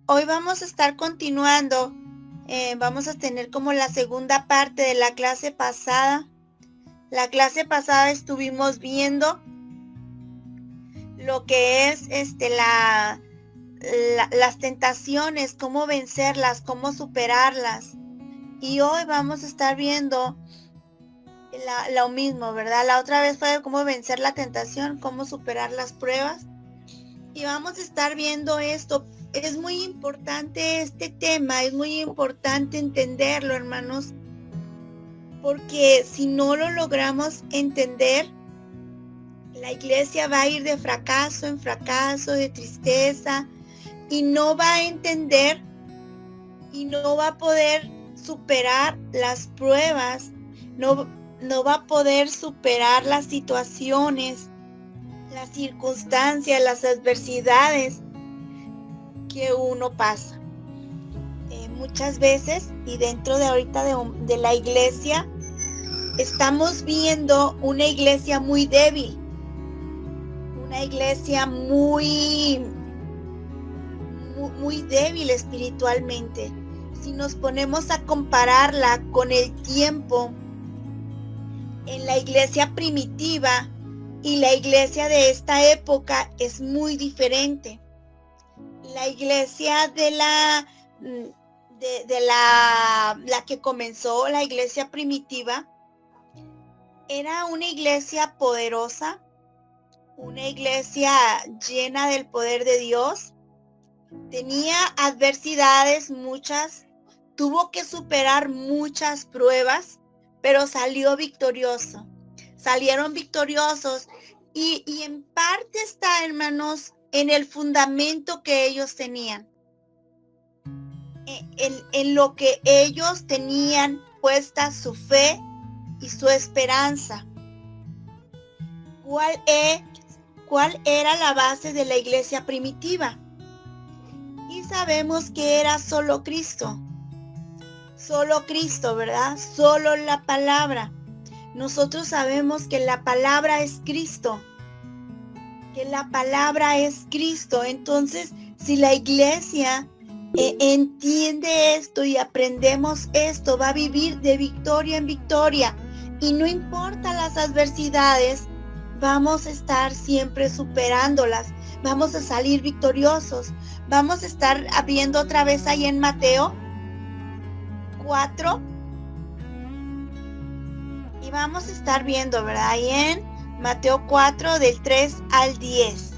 Hoy vamos a estar continuando, vamos a tener como la segunda parte de la clase pasada. La clase pasada estuvimos viendo lo que es las tentaciones, cómo vencerlas, cómo superarlas. Y hoy vamos a estar viendo lo mismo, ¿verdad? La otra vez fue cómo vencer la tentación, cómo superar las pruebas. Y vamos a estar viendo esto. Es muy importante este tema, es muy importante entenderlo, hermanos, porque si no lo logramos entender, la iglesia va a ir de fracaso en fracaso, de tristeza, y no va a entender y no va a poder superar las pruebas, no va a poder superar las situaciones, las circunstancias, las adversidades que uno pasa. Muchas veces, y dentro de ahorita de la iglesia, estamos viendo una iglesia muy débil, una iglesia muy débil espiritualmente. Si nos ponemos a compararla con el tiempo en la iglesia primitiva y la iglesia de esta época, es muy diferente. La iglesia de la que comenzó, la iglesia primitiva, era una iglesia poderosa, una iglesia llena del poder de Dios. Tenía adversidades muchas, tuvo que superar muchas pruebas, pero salió victorioso. Salieron victoriosos y en parte está, hermanos, en el fundamento que ellos tenían. En lo que ellos tenían puesta su fe y su esperanza. ¿Cuál era la base de la iglesia primitiva? Y sabemos que era solo Cristo, ¿verdad? Solo la palabra. Nosotros sabemos que la palabra es Cristo, Entonces, si la iglesia entiende esto y aprendemos esto, va a vivir de victoria en victoria. Y no importa las adversidades, vamos a estar siempre superándolas. Vamos a salir victoriosos. Vamos a estar abriendo otra vez ahí en Mateo 4. Y vamos a estar viendo, ¿verdad? Ahí en Mateo 4 del 3 al 10.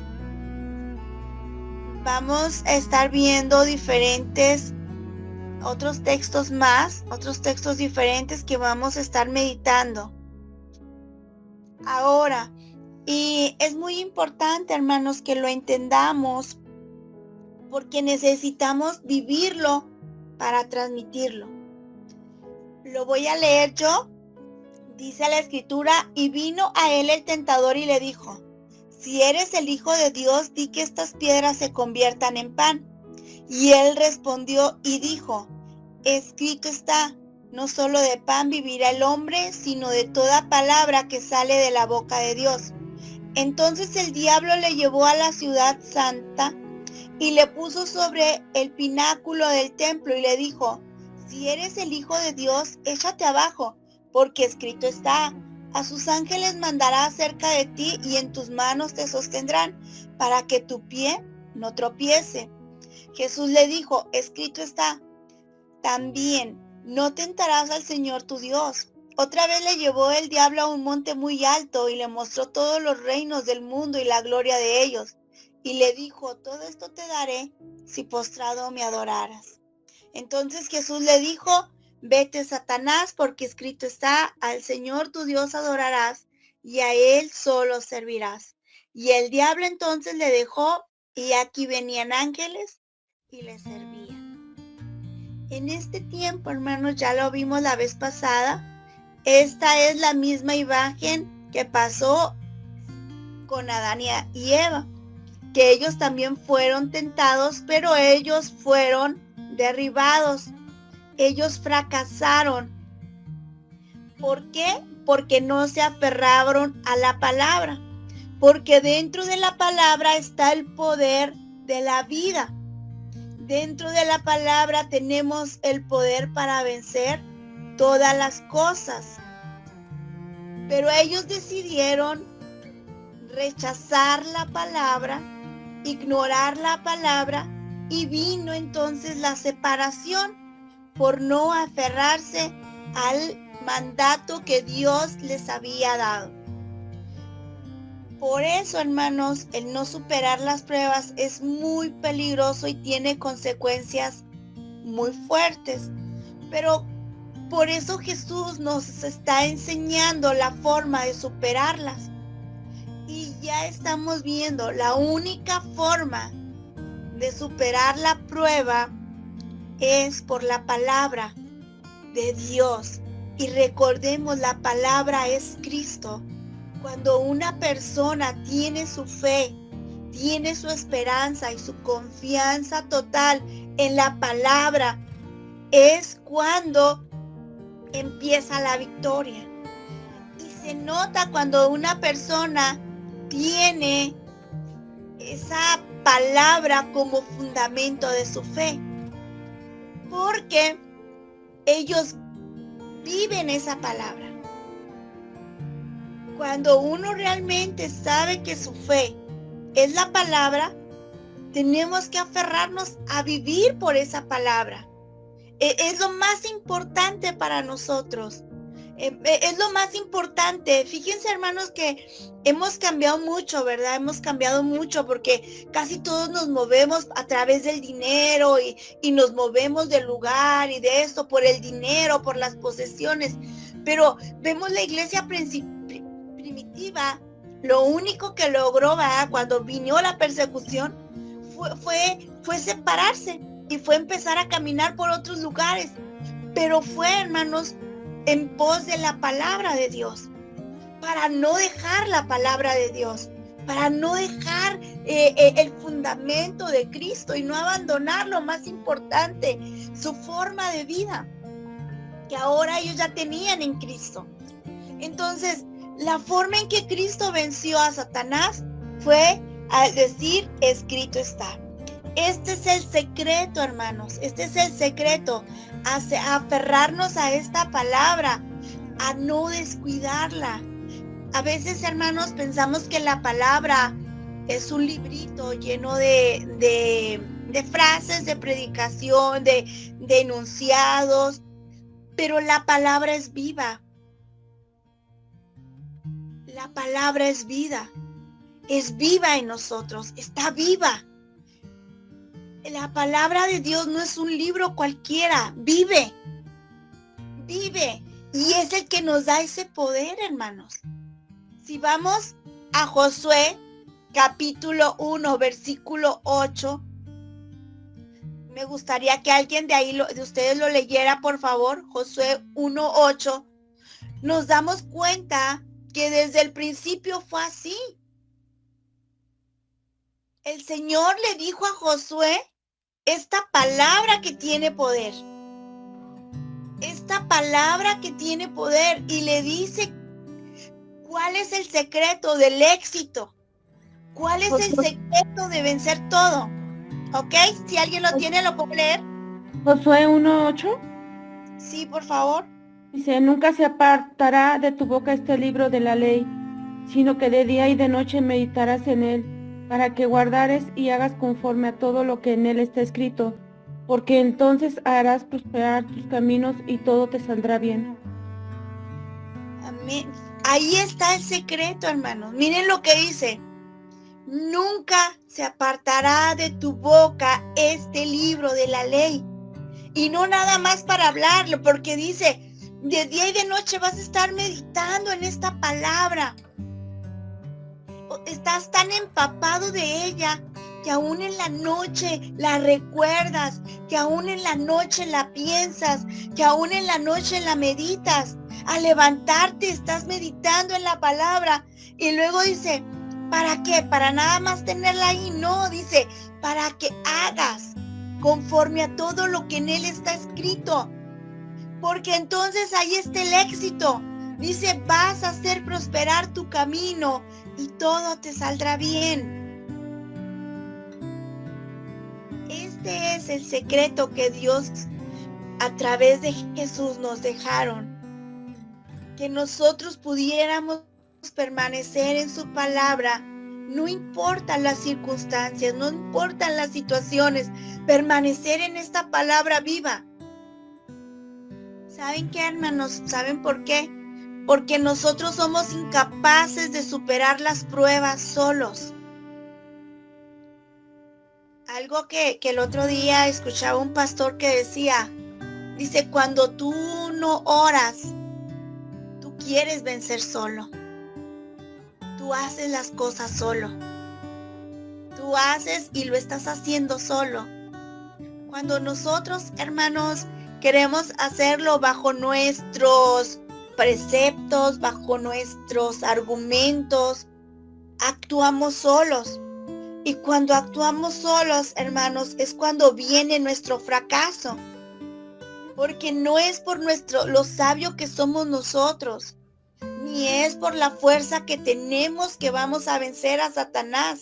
Vamos a estar viendo otros textos diferentes que vamos a estar meditando. Ahora, y es muy importante, hermanos, que lo entendamos, porque necesitamos vivirlo para transmitirlo. Lo voy a leer yo. Dice la escritura: y vino a él el tentador y le dijo: si eres el Hijo de Dios, di que estas piedras se conviertan en pan. Y él respondió y dijo: escrito está, no solo de pan vivirá el hombre, sino de toda palabra que sale de la boca de Dios. Entonces el diablo le llevó a la ciudad santa y le puso sobre el pináculo del templo y le dijo: si eres el Hijo de Dios, échate abajo, porque escrito está: a sus ángeles mandará cerca de ti y en tus manos te sostendrán, para que tu pie no tropiece. Jesús le dijo: escrito está también, no tentarás al Señor tu Dios. Otra vez le llevó el diablo a un monte muy alto y le mostró todos los reinos del mundo y la gloria de ellos. Y le dijo: todo esto te daré si postrado me adoraras. Entonces Jesús le dijo: vete, Satanás, porque escrito está: al Señor tu Dios adorarás y a él solo servirás. Y el diablo entonces le dejó, y aquí venían ángeles y le servían. En este tiempo, hermanos, ya lo vimos la vez pasada, esta es la misma imagen que pasó con Adán y Eva, que ellos también fueron tentados, pero ellos fueron derribados. Ellos fracasaron. ¿Por qué? Porque no se aferraron a la palabra. Porque dentro de la palabra está el poder de la vida. Dentro de la palabra tenemos el poder para vencer todas las cosas. Pero ellos decidieron rechazar la palabra, ignorar la palabra, y vino entonces la separación por no aferrarse al mandato que Dios les había dado. Por eso, hermanos, el no superar las pruebas es muy peligroso y tiene consecuencias muy fuertes. Pero por eso Jesús nos está enseñando la forma de superarlas. Y ya estamos viendo la única forma de superar la prueba es por la palabra de Dios. Y recordemos, la palabra es Cristo. Cuando una persona tiene su fe, tiene su esperanza y su confianza total en la palabra, es cuando empieza la victoria. Y se nota cuando una persona tiene esa palabra como fundamento de su fe, porque ellos viven esa palabra. Cuando uno realmente sabe que su fe es la palabra, tenemos que aferrarnos a vivir por esa palabra. Es lo más importante para nosotros. Es lo más importante. Fíjense, hermanos, que hemos cambiado mucho, ¿verdad? Hemos cambiado mucho porque casi todos nos movemos a través del dinero y nos movemos del lugar y de esto por el dinero, por las posesiones. Pero vemos la iglesia primitiva, lo único que logró, ¿verdad?, cuando vino la persecución, fue separarse y fue empezar a caminar por otros lugares. Pero fue, hermanos, en pos de la palabra de Dios, para no dejar la palabra de Dios, para no dejar el fundamento de Cristo y no abandonar lo más importante, su forma de vida, que ahora ellos ya tenían en Cristo. Entonces, la forma en que Cristo venció a Satanás fue al decir, escrito está. Este es el secreto, hermanos, este es el secreto, a aferrarnos a esta palabra, a no descuidarla. A veces, hermanos, pensamos que la palabra es un librito lleno de frases, de predicación, de enunciados, pero la palabra es viva. La palabra es vida, es viva en nosotros, está viva. La palabra de Dios no es un libro cualquiera, vive, y es el que nos da ese poder, hermanos. Si vamos a Josué, capítulo 1, versículo 8, me gustaría que alguien de ahí, de ustedes lo leyera, por favor. Josué 1, 8, nos damos cuenta que desde el principio fue así. El Señor le dijo a Josué esta palabra que tiene poder. Esta palabra que tiene poder, y le dice cuál es el secreto del éxito. ¿Cuál es el secreto de vencer todo? ¿Ok? Si alguien lo tiene, ¿lo puedo leer? Josué 1:8 Sí, por favor. dice, nunca se apartará de tu boca este libro de la ley, sino que de día y de noche meditarás en él, para que guardares y hagas conforme a todo lo que en él está escrito, porque entonces harás prosperar tus caminos y todo te saldrá bien. Amén. Ahí está el secreto, hermanos. Miren lo que dice. Nunca se apartará de tu boca este libro de la ley. Y no nada más para hablarlo, porque dice, de día y de noche vas a estar meditando en esta palabra. Estás tan empapado de ella que aún en la noche la recuerdas, que aún en la noche la piensas, que aún en la noche la meditas. Al levantarte estás meditando en la palabra. Y luego dice, ¿para qué? ¿Para nada más tenerla ahí? No, dice, para que hagas conforme a todo lo que en él está escrito. Porque entonces ahí está el éxito. Dice, vas a hacer prosperar tu camino y todo te saldrá bien. este es el secreto que Dios a través de Jesús nos dejaron. Que nosotros pudiéramos permanecer en su palabra. No importan las circunstancias, no importan las situaciones, permanecer en esta palabra viva. ¿Saben qué, hermanos? ¿Saben por qué? Porque nosotros somos incapaces de superar las pruebas solos. Algo que el otro día escuchaba un pastor que decía, dice, cuando tú no oras, tú quieres vencer solo. Tú haces las cosas solo. Tú haces y lo estás haciendo solo. Cuando nosotros, hermanos, queremos hacerlo bajo nuestros preceptos, bajo nuestros argumentos, actuamos solos. Y cuando actuamos solos, hermanos, es cuando viene nuestro fracaso. Porque no es por lo sabio que somos nosotros, ni es por la fuerza que tenemos que vamos a vencer a Satanás.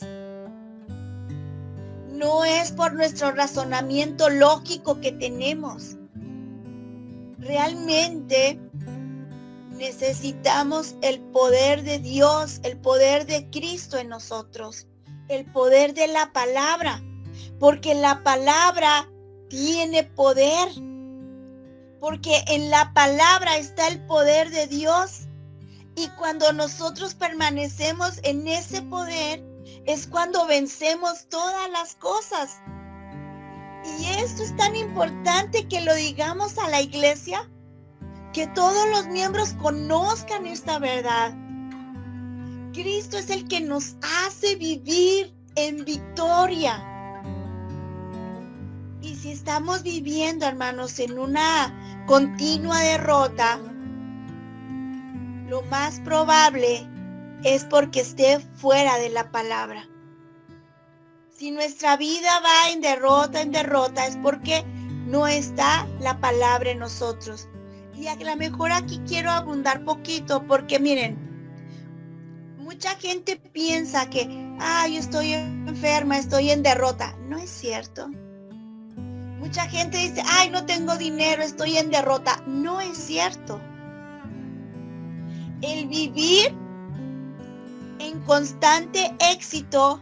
No es por nuestro razonamiento lógico que tenemos. Realmente necesitamos el poder de Dios, el poder de Cristo en nosotros, el poder de la palabra, porque la palabra tiene poder, porque en la palabra está el poder de Dios. Y cuando nosotros permanecemos en ese poder, es cuando vencemos todas las cosas. Y esto es tan importante que lo digamos a la iglesia, que todos los miembros conozcan esta verdad. Cristo es el que nos hace vivir en victoria. Y si estamos viviendo, hermanos, en una continua derrota, lo más probable es porque esté fuera de la palabra. Si nuestra vida va en derrota, es porque no está la palabra en nosotros. Y a lo mejor aquí quiero abundar poquito, porque miren, mucha gente piensa que, yo estoy enferma, estoy en derrota. No es cierto. Mucha gente dice, no tengo dinero, estoy en derrota. No es cierto. El vivir en constante éxito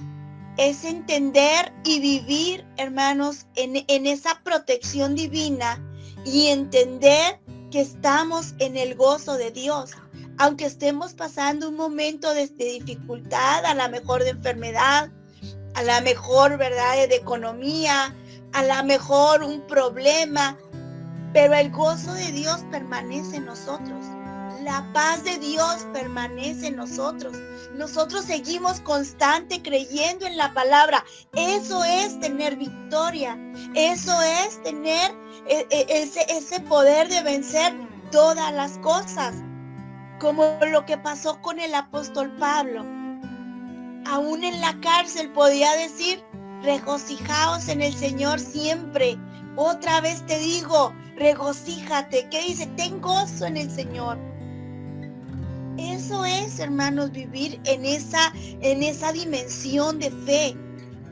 es entender y vivir, hermanos, en esa protección divina y entender que estamos en el gozo de Dios. Aunque estemos pasando un momento de dificultad, a lo mejor de enfermedad, a lo mejor, ¿verdad?, de economía, a lo mejor un problema, pero el gozo de Dios permanece en nosotros. La paz de Dios permanece en nosotros. Nosotros seguimos constante creyendo en la palabra. Eso es tener victoria. Eso es tener ese poder de vencer todas las cosas. Como lo que pasó con el apóstol Pablo. Aún en la cárcel podía decir, regocijaos en el Señor siempre. Otra vez te digo, regocíjate. ¿Qué dice? Ten gozo en el Señor. Eso es, hermanos, vivir en esa dimensión de fe,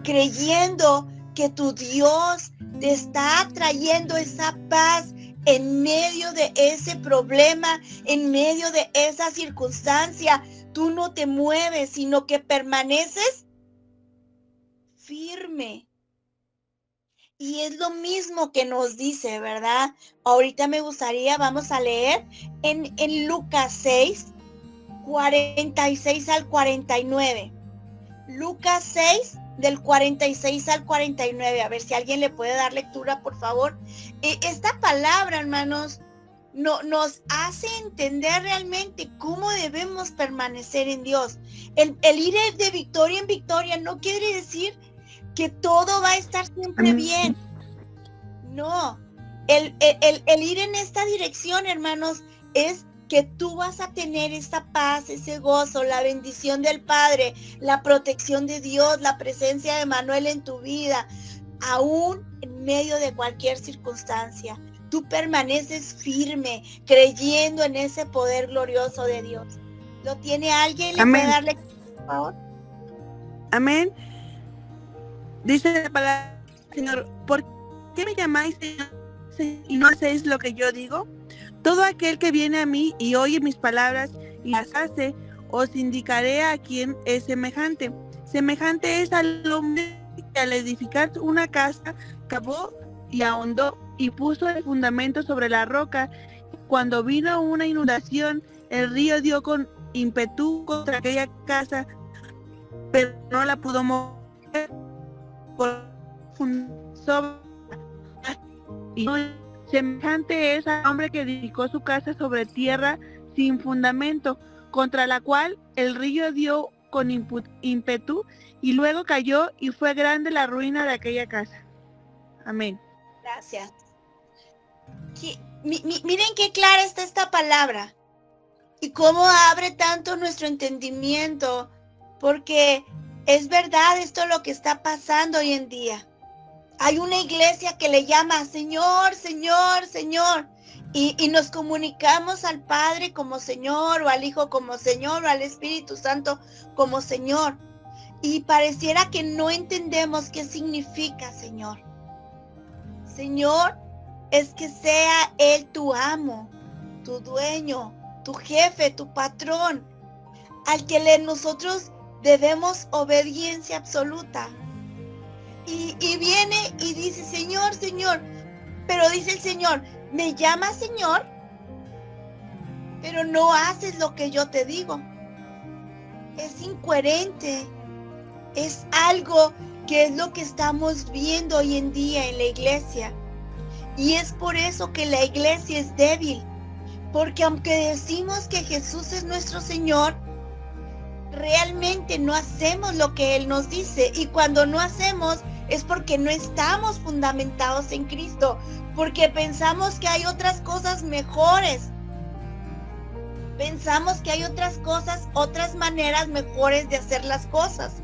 creyendo que tu Dios te está trayendo esa paz en medio de ese problema, en medio de esa circunstancia. Tú no te mueves, sino que permaneces firme. Y es lo mismo que nos dice, ¿verdad? Ahorita me gustaría, vamos a leer en Lucas 6, 46 al 49. Lucas 6, del 46 al 49. A ver si alguien le puede dar lectura, por favor. Esta palabra, hermanos, nos hace entender realmente cómo debemos permanecer en Dios. El ir de victoria en victoria no quiere decir que todo va a estar siempre bien. No. El ir en esta dirección, hermanos, es que tú vas a tener esa paz, ese gozo, la bendición del Padre, la protección de Dios, la presencia de Manuel en tu vida, aún en medio de cualquier circunstancia. Tú permaneces firme, creyendo en ese poder glorioso de Dios. ¿Lo tiene alguien? ¿Le puede darle, por favor? Amén. Dice la palabra Señor, ¿por qué me llamáis Señor y no hacéis lo que yo digo? Todo aquel que viene a mí y oye mis palabras y las hace, os indicaré a quién es semejante. Semejante es al hombre que al edificar una casa cavó y ahondó y puso el fundamento sobre la roca. Cuando vino una inundación, el río dio con ímpetu contra aquella casa, pero no la pudo mover por y semejante es al hombre que edificó su casa sobre tierra sin fundamento, contra la cual el río dio con ímpetu y luego cayó y fue grande la ruina de aquella casa. Amén. Gracias. Miren qué clara está esta palabra y cómo abre tanto nuestro entendimiento, porque es verdad esto lo que está pasando hoy en día. Hay una iglesia que le llama Señor, Señor, Señor, y nos comunicamos al Padre como Señor, o al Hijo como Señor, o al Espíritu Santo como Señor, y pareciera que no entendemos qué significa Señor. Señor es que sea Él tu amo, tu dueño, tu jefe, tu patrón, al que nosotros debemos obediencia absoluta. Y viene y dice, Señor, Señor, pero dice el Señor, me llamas Señor, pero no haces lo que yo te digo. Es incoherente, es algo que es lo que estamos viendo hoy en día en la iglesia. Y es por eso que la iglesia es débil, porque aunque decimos que Jesús es nuestro Señor, realmente no hacemos lo que Él nos dice, y cuando no hacemos es porque no estamos fundamentados en Cristo, porque pensamos que hay otras cosas mejores, pensamos que hay otras cosas, otras maneras mejores de hacer las cosas,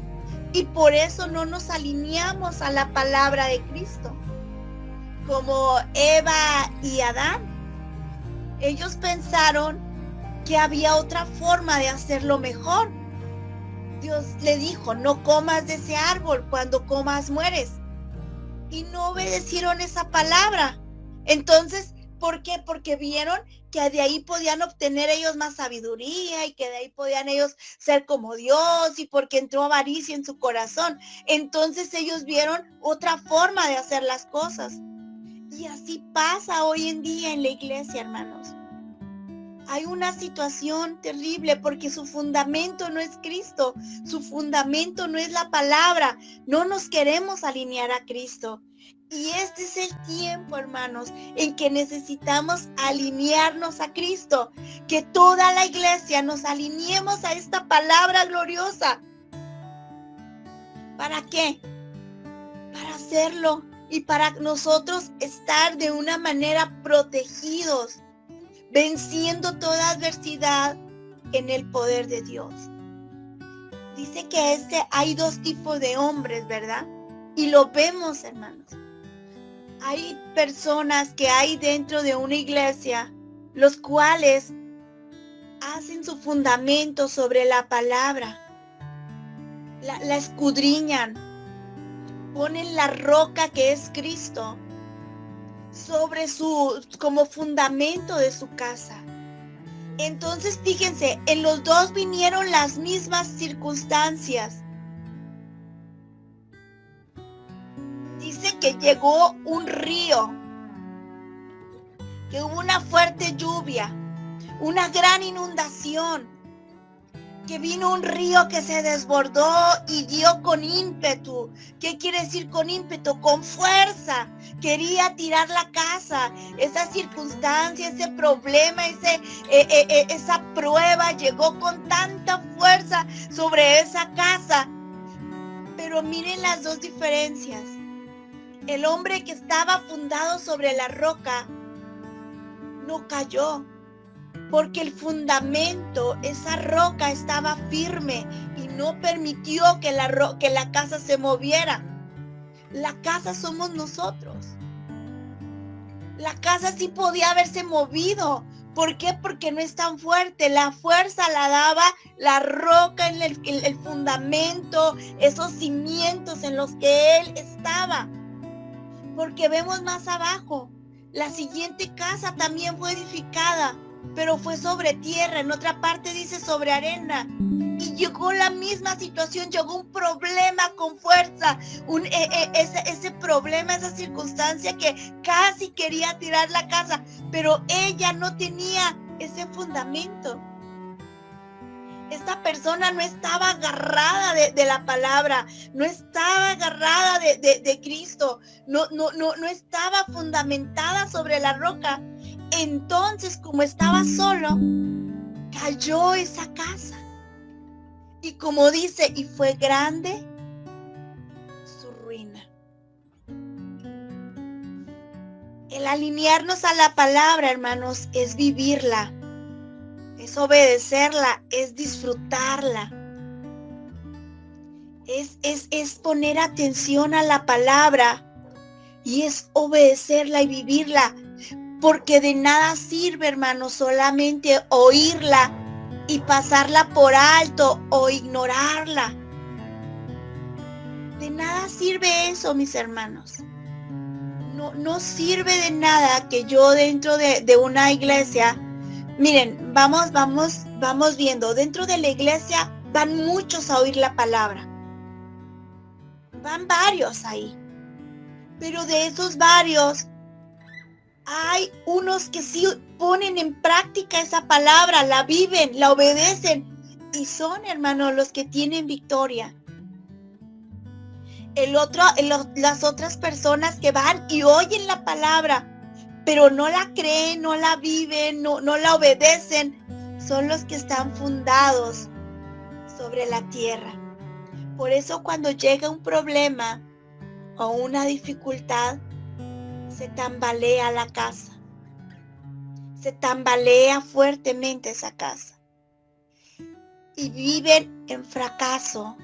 y por eso no nos alineamos a la palabra de Cristo, como Eva y Adán. Ellos pensaron que había otra forma de hacerlo mejor. Dios le dijo, no comas de ese árbol, cuando comas mueres. Y no obedecieron esa palabra. Entonces, ¿por qué? Porque vieron que de ahí podían obtener ellos más sabiduría y que de ahí podían ellos ser como Dios, y porque entró avaricia en su corazón. Entonces ellos vieron otra forma de hacer las cosas. Y así pasa hoy en día en la iglesia, hermanos. Hay una situación terrible porque su fundamento no es Cristo, su fundamento no es la palabra, no nos queremos alinear a Cristo. Y este es el tiempo, hermanos, en que necesitamos alinearnos a Cristo, que toda la iglesia nos alineemos a esta palabra gloriosa. ¿Para qué? Para hacerlo y para nosotros estar de una manera protegidos, venciendo toda adversidad en el poder de Dios. Dice que hay dos tipos de hombres, ¿verdad? Y lo vemos, hermanos. Hay personas que hay dentro de una iglesia, los cuales hacen su fundamento sobre la palabra, la escudriñan, ponen la roca que es Cristo sobre como fundamento de su casa. Entonces, fíjense, en los dos vinieron las mismas circunstancias. Dice que llegó un río, que hubo una fuerte lluvia, una gran inundación, que vino un río que se desbordó y dio con ímpetu. ¿Qué quiere decir con ímpetu? Con fuerza. Quería tirar la casa. Esa circunstancia, ese problema, esa prueba llegó con tanta fuerza sobre esa casa. Pero miren las dos diferencias. El hombre que estaba fundado sobre la roca no cayó, porque el fundamento, esa roca estaba firme y no permitió que la casa se moviera. La casa somos nosotros. La casa sí podía haberse movido. ¿Por qué? Porque no es tan fuerte. La fuerza la daba la roca en el fundamento, esos cimientos en los que él estaba. Porque vemos más abajo, la siguiente casa también fue edificada, pero fue sobre tierra, en otra parte dice sobre arena. Y llegó la misma situación, llegó un problema con fuerza, ese problema, esa circunstancia que casi quería tirar la casa, pero ella no tenía ese fundamento. Esta persona no estaba agarrada de la palabra, no estaba agarrada de Cristo, no estaba fundamentada sobre la roca. Entonces, como estaba solo, cayó esa casa. Y como dice, y fue grande su ruina. El alinearnos a la palabra, hermanos, es vivirla, es obedecerla, es disfrutarla. Es poner atención a la palabra y es obedecerla y vivirla. Porque de nada sirve, hermanos, solamente oírla y pasarla por alto o ignorarla. De nada sirve eso, mis hermanos. No sirve de nada que yo dentro de una iglesia, miren, vamos viendo, dentro de la iglesia van muchos a oír la palabra. Van varios ahí. Pero de esos varios, hay unos que sí ponen en práctica esa palabra, la viven, la obedecen y son, hermanos, los que tienen victoria. Las otras personas que van y oyen la palabra, pero no la creen, no la viven, no la obedecen, son los que están fundados sobre la tierra. Por eso cuando llega un problema o una dificultad, se tambalea la casa. Se tambalea fuertemente esa casa. Y viven en fracaso.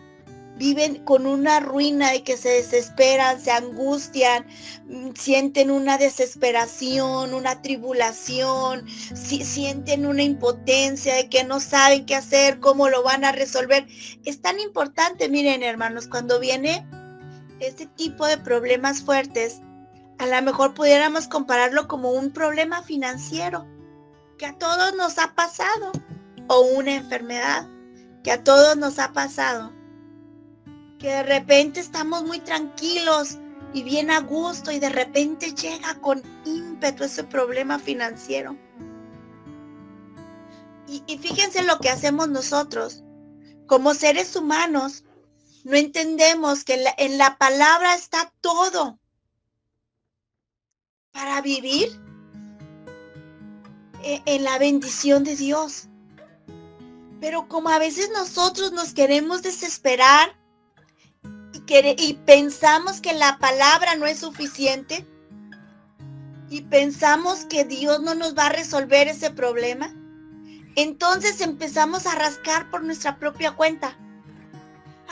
Viven con una ruina de que se desesperan, se angustian, sienten una desesperación, una tribulación, sienten una impotencia de que no saben qué hacer, cómo lo van a resolver. Es tan importante, miren, hermanos, cuando viene este tipo de problemas fuertes, a lo mejor pudiéramos compararlo como un problema financiero que a todos nos ha pasado, o una enfermedad que a todos nos ha pasado, que de repente estamos muy tranquilos y bien a gusto y de repente llega con ímpetu ese problema financiero. Y fíjense lo que hacemos nosotros. Como seres humanos, no entendemos que en la palabra está todo para vivir en la bendición de Dios. Pero como a veces nosotros nos queremos desesperar y pensamos que la palabra no es suficiente y pensamos que Dios no nos va a resolver ese problema, entonces empezamos a rascar por nuestra propia cuenta.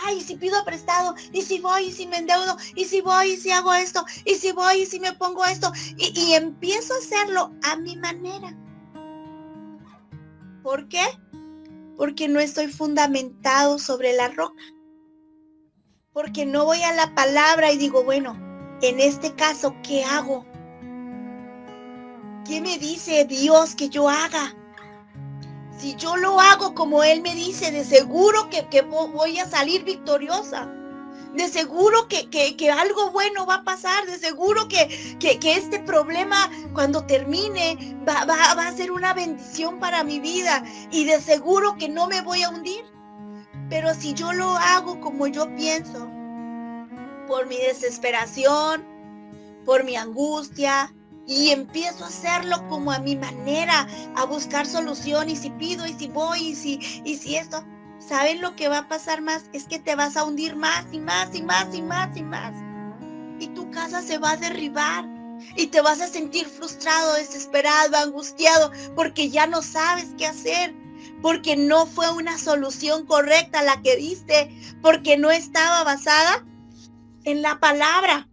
Ay, ¿y si pido prestado? ¿Y si voy? ¿Y si me endeudo? ¿Y si voy? ¿Y si hago esto? ¿Y si voy? ¿Y si me pongo esto? Y empiezo a hacerlo a mi manera. ¿Por qué? Porque no estoy fundamentado sobre la roca. Porque no voy a la palabra y digo, bueno, en este caso, ¿qué hago? ¿Qué me dice Dios que yo haga? Si yo lo hago como Él me dice, de seguro que voy a salir victoriosa. De seguro que algo bueno va a pasar. De seguro que este problema cuando termine va a ser una bendición para mi vida. Y de seguro que no me voy a hundir. Pero si yo lo hago como yo pienso, por mi desesperación, por mi angustia, y empiezo a hacerlo como a mi manera, a buscar solución, y si pido, y si voy, y si esto, ¿saben lo que va a pasar más? Es que te vas a hundir más y más y más y más y más. Y tu casa se va a derribar. Y te vas a sentir frustrado, desesperado, angustiado, porque ya no sabes qué hacer. Porque no fue una solución correcta la que diste, porque no estaba basada en la palabra.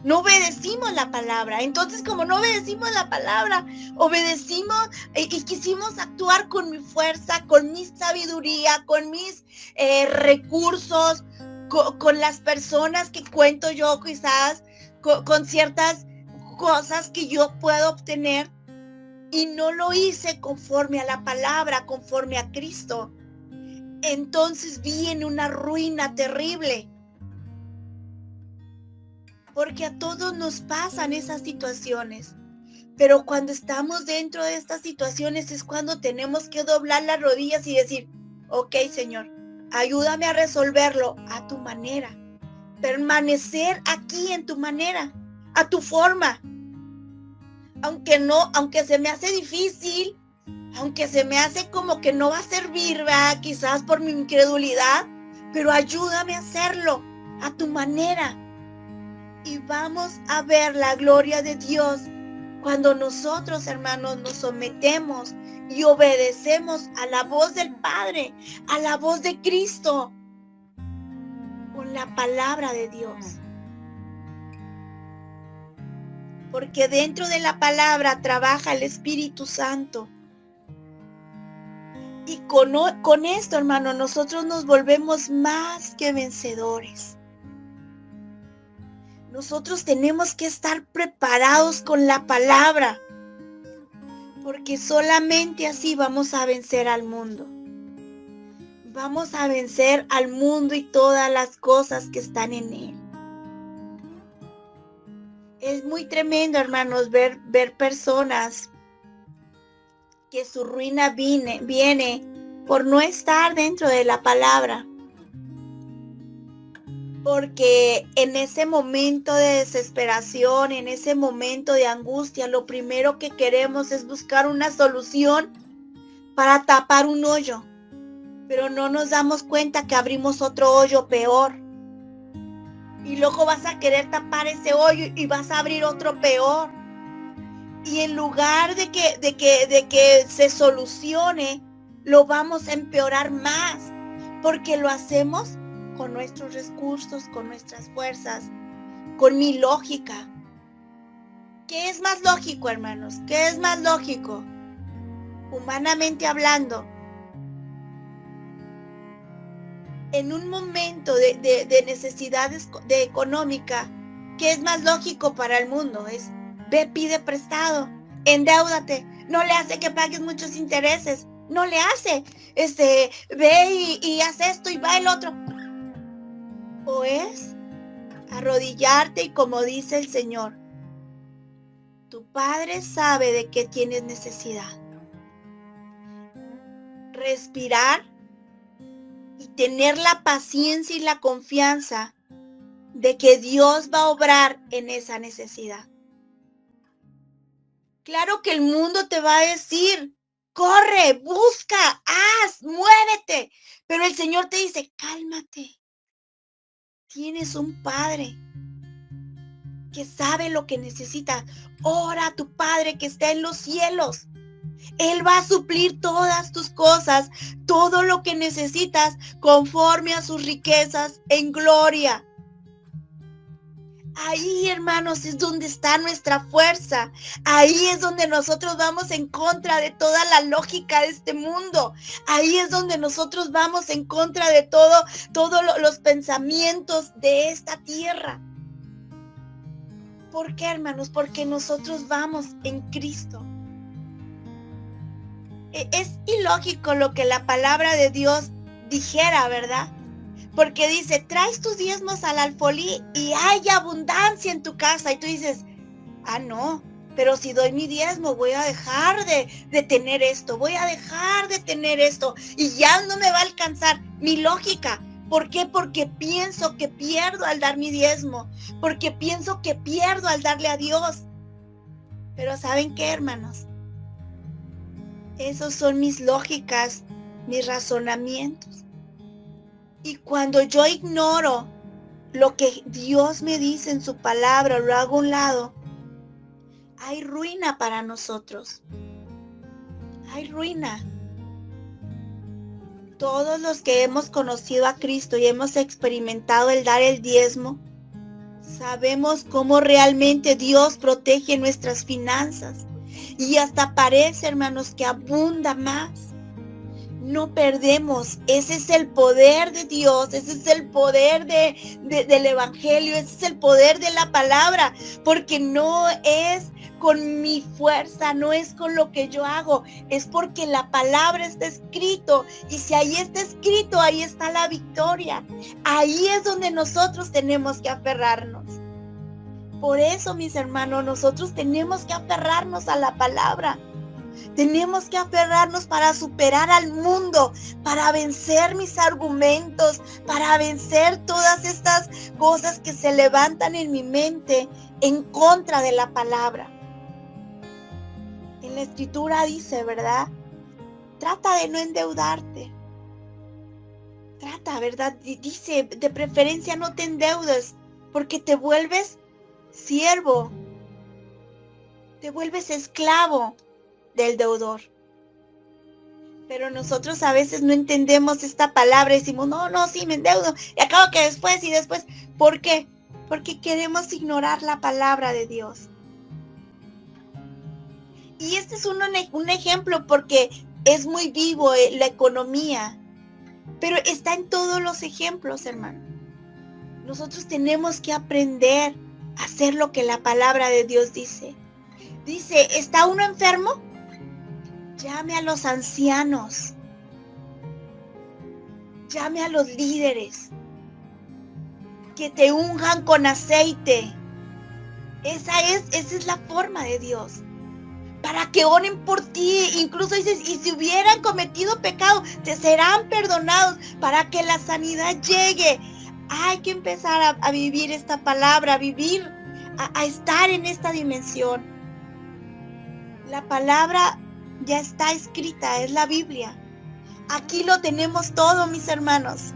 No obedecimos la palabra. Entonces, como no obedecimos la palabra, obedecimos y quisimos actuar con mi fuerza, con mi sabiduría, con mis recursos, con las personas que cuento yo quizás, con ciertas cosas que yo puedo obtener y no lo hice conforme a la palabra, conforme a Cristo. Entonces viene una ruina terrible. Porque a todos nos pasan esas situaciones. Pero cuando estamos dentro de estas situaciones es cuando tenemos que doblar las rodillas y decir, ok, Señor, ayúdame a resolverlo a tu manera. Permanecer aquí en tu manera, a tu forma. Aunque se me hace difícil, aunque se me hace como que no va a servir, ¿verdad? Quizás por mi incredulidad, pero ayúdame a hacerlo a tu manera. Y vamos a ver la gloria de Dios cuando nosotros, hermanos, nos sometemos y obedecemos a la voz del Padre, a la voz de Cristo, con la palabra de Dios. Porque dentro de la palabra trabaja el Espíritu Santo. Y con esto, hermano, nosotros nos volvemos más que vencedores. Nosotros tenemos que estar preparados con la palabra, porque solamente así vamos a vencer al mundo. Vamos a vencer al mundo y todas las cosas que están en él. Es muy tremendo, hermanos, ver personas que su ruina viene por no estar dentro de la palabra. Porque en ese momento de desesperación, en ese momento de angustia, lo primero que queremos es buscar una solución para tapar un hoyo. Pero no nos damos cuenta que abrimos otro hoyo peor. Y luego vas a querer tapar ese hoyo y vas a abrir otro peor. Y en lugar de que se solucione, lo vamos a empeorar más. Porque lo hacemos con nuestros recursos, con nuestras fuerzas, con mi lógica. ¿Qué es más lógico, hermanos? ¿Qué es más lógico? Humanamente hablando, en un momento de necesidades económica, ¿qué es más lógico para el mundo? Es, ve, pide prestado, endeúdate, no le hace que pagues muchos intereses, no le hace, ve y haz esto y va el otro. O es arrodillarte y como dice el Señor, tu Padre sabe de qué tienes necesidad. Respirar y tener la paciencia y la confianza de que Dios va a obrar en esa necesidad. Claro que el mundo te va a decir, corre, busca, haz, muévete. Pero el Señor te dice, cálmate. Tienes un Padre que sabe lo que necesitas. Ora a tu Padre que está en los cielos. Él va a suplir todas tus cosas, todo lo que necesitas conforme a sus riquezas en gloria. Ahí, hermanos, es donde está nuestra fuerza. Ahí es donde nosotros vamos en contra de toda la lógica de este mundo. Ahí es donde nosotros vamos en contra de todos los pensamientos de esta tierra. ¿Por qué, hermanos? Porque nosotros vamos en Cristo. Es ilógico lo que la palabra de Dios dijera, ¿verdad? Porque dice, traes tus diezmos al alfolí y hay abundancia en tu casa. Y tú dices, no, pero si doy mi diezmo voy a dejar de tener esto, voy a dejar de tener esto y ya no me va a alcanzar. Mi lógica, ¿por qué? Porque pienso que pierdo al dar mi diezmo, porque pienso que pierdo al darle a Dios. Pero ¿saben qué, hermanos? Esos son mis lógicas, mis razonamientos. Y cuando yo ignoro lo que Dios me dice en su palabra, lo hago a un lado, hay ruina para nosotros. Hay ruina. Todos los que hemos conocido a Cristo y hemos experimentado el dar el diezmo, sabemos cómo realmente Dios protege nuestras finanzas. Y hasta parece, hermanos, que abunda más. no perdemos. Ese es el poder de Dios, ese es el poder del Evangelio, ese es el poder de la palabra, porque no es con mi fuerza, no es con lo que yo hago, es porque la palabra está escrito, y si ahí está escrito, ahí está la victoria. Ahí es donde nosotros tenemos que aferrarnos. Por eso, mis hermanos, nosotros tenemos que aferrarnos a la palabra. Tenemos que aferrarnos para superar al mundo, para vencer mis argumentos, para vencer todas estas cosas que se levantan en mi mente en contra de la palabra. En la escritura dice, ¿verdad? Trata de no endeudarte. Trata, ¿verdad? Dice, de preferencia no te endeudes, porque te vuelves siervo, te vuelves esclavo del deudor. Pero nosotros a veces no entendemos esta palabra y decimos, no, sí, me endeudo, y acabo que después. ¿Por qué? Porque queremos ignorar la palabra de Dios. Y este es un ejemplo porque es muy vivo la economía, pero está en todos los ejemplos, hermano. Nosotros tenemos que aprender a hacer lo que la palabra de Dios dice. Dice, ¿está uno enfermo? Llame a los ancianos. Llame a los líderes. Que te unjan con aceite. Esa es la forma de Dios. Para que oren por ti. Incluso dices, y si hubieran cometido pecado, te serán perdonados. Para que la sanidad llegue. Hay que empezar a vivir esta palabra, a estar en esta dimensión. La palabra ya está escrita, es la Biblia. Aquí lo tenemos todo, mis hermanos.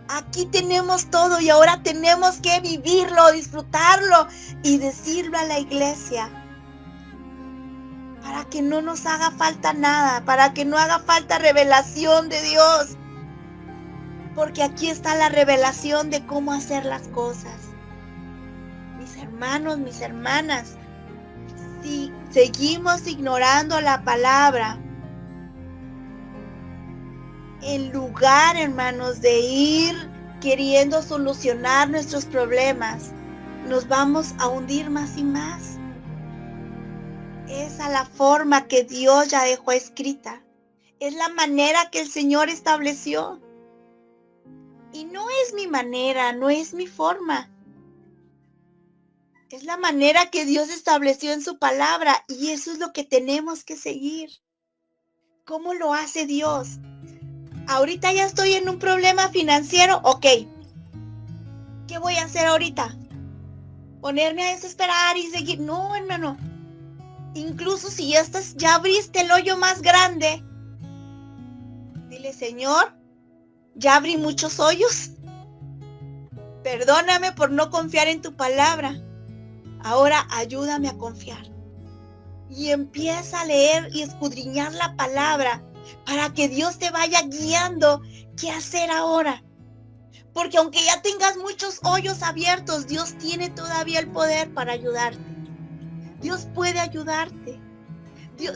Aquí tenemos todo y ahora tenemos que vivirlo, disfrutarlo y decirlo a la iglesia. Para que no nos haga falta nada, para que no haga falta revelación de Dios. Porque aquí está la revelación de cómo hacer las cosas. Mis hermanos, mis hermanas, si seguimos ignorando la palabra, en lugar, hermanos, de ir queriendo solucionar nuestros problemas, nos vamos a hundir más y más. Esa es la forma que Dios ya dejó escrita. Es la manera que el Señor estableció. Y no es mi manera, no es mi forma. Es la manera que Dios estableció en su palabra y eso es lo que tenemos que seguir. ¿Cómo lo hace Dios? Ahorita ya estoy en un problema financiero, ok. ¿Qué voy a hacer ahorita? ¿Ponerme a desesperar y seguir? No, hermano. Incluso si ya abriste el hoyo más grande, dile, Señor, ya abrí muchos hoyos. Perdóname por no confiar en tu palabra. Ahora ayúdame a confiar. Y empieza a leer y escudriñar la palabra para que Dios te vaya guiando qué hacer ahora. Porque aunque ya tengas muchos hoyos abiertos, Dios tiene todavía el poder para ayudarte. Dios puede ayudarte.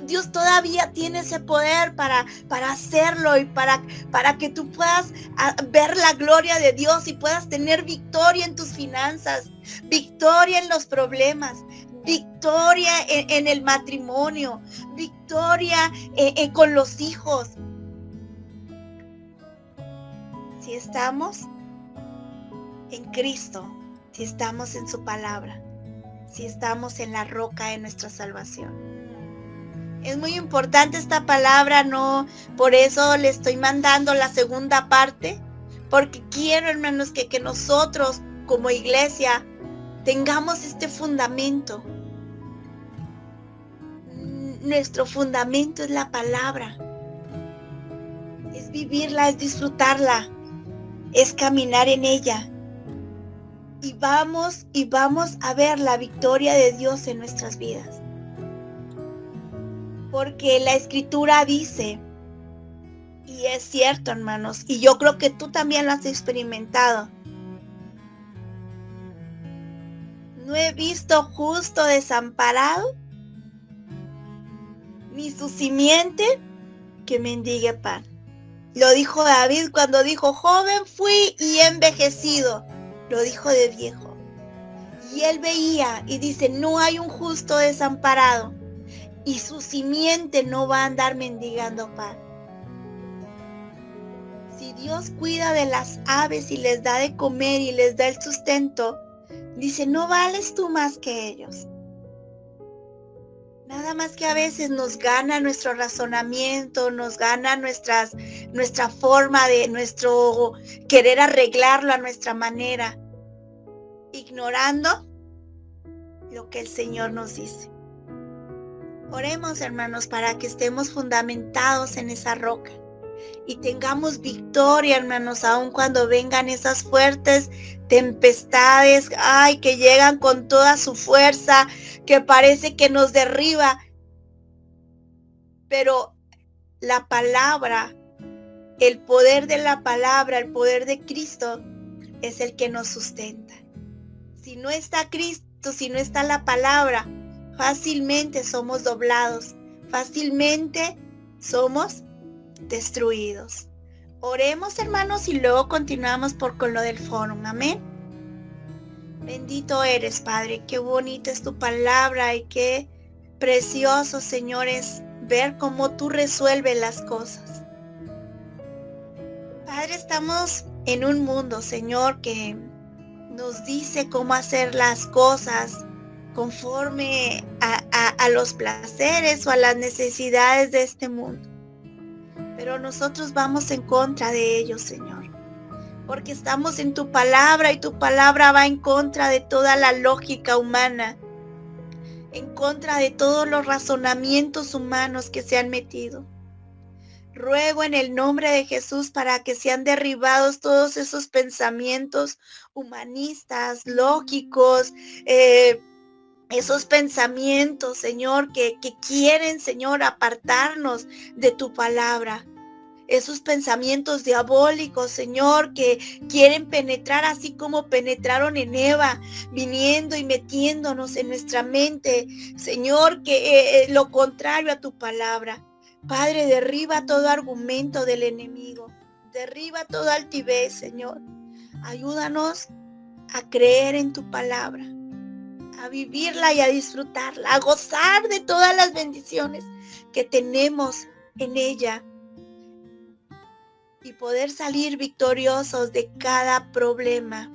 Dios todavía tiene ese poder para hacerlo y para que tú puedas ver la gloria de Dios y puedas tener victoria en tus finanzas, victoria en los problemas, victoria en el matrimonio, victoria con los hijos. Si estamos en Cristo, si estamos en su palabra, si estamos en la roca de nuestra salvación. Es muy importante esta palabra, no, por eso le estoy mandando la segunda parte, porque quiero, hermanos, que nosotros como iglesia tengamos este fundamento. Nuestro fundamento es la palabra. Es vivirla, es disfrutarla, es caminar en ella. Y vamos a ver la victoria de Dios en nuestras vidas. Porque la escritura dice, y es cierto, hermanos, y yo creo que tú también lo has experimentado. No he visto justo desamparado, ni su simiente que mendigue pan. Lo dijo David cuando dijo, joven fui y he envejecido. Lo dijo de viejo. Y él veía y dice, no hay un justo desamparado, y su simiente no va a andar mendigando pan. Si Dios cuida de las aves y les da de comer y les da el sustento, dice, no vales tú más que ellos. Nada más que a veces nos gana nuestro razonamiento, nos gana nuestra forma de nuestro querer arreglarlo a nuestra manera, ignorando lo que el Señor nos dice. Oremos, hermanos, para que estemos fundamentados en esa roca y tengamos victoria, hermanos, aun cuando vengan esas fuertes tempestades, que llegan con toda su fuerza, que parece que nos derriba. Pero la palabra, el poder de la palabra, el poder de Cristo es el que nos sustenta. Si no está Cristo, si no está la palabra, fácilmente somos doblados, fácilmente somos destruidos. Oremos, hermanos, y luego continuamos con lo del foro. Amén. Bendito eres, Padre. Qué bonita es tu palabra y qué precioso, Señor, es ver cómo tú resuelves las cosas. Padre, estamos en un mundo, Señor, que nos dice cómo hacer las cosas conforme a los placeres o a las necesidades de este mundo. Pero nosotros vamos en contra de ellos, Señor, porque estamos en tu palabra y tu palabra va en contra de toda la lógica humana, en contra de todos los razonamientos humanos que se han metido. Ruego en el nombre de Jesús para que sean derribados todos esos pensamientos humanistas, lógicos, esos pensamientos, Señor, que quieren, Señor, apartarnos de tu palabra. Esos pensamientos diabólicos, Señor, que quieren penetrar así como penetraron en Eva, viniendo y metiéndonos en nuestra mente, Señor, que lo contrario a tu palabra. Padre, derriba todo argumento del enemigo, derriba toda altivez, Señor. Ayúdanos a creer en tu palabra, a vivirla y a disfrutarla, a gozar de todas las bendiciones que tenemos en ella y poder salir victoriosos de cada problema,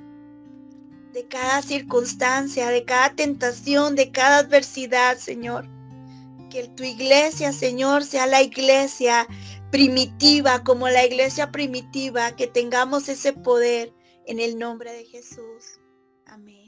de cada circunstancia, de cada tentación, de cada adversidad, Señor. Que tu iglesia, Señor, sea la iglesia primitiva, como la iglesia primitiva, que tengamos ese poder en el nombre de Jesús. Amén.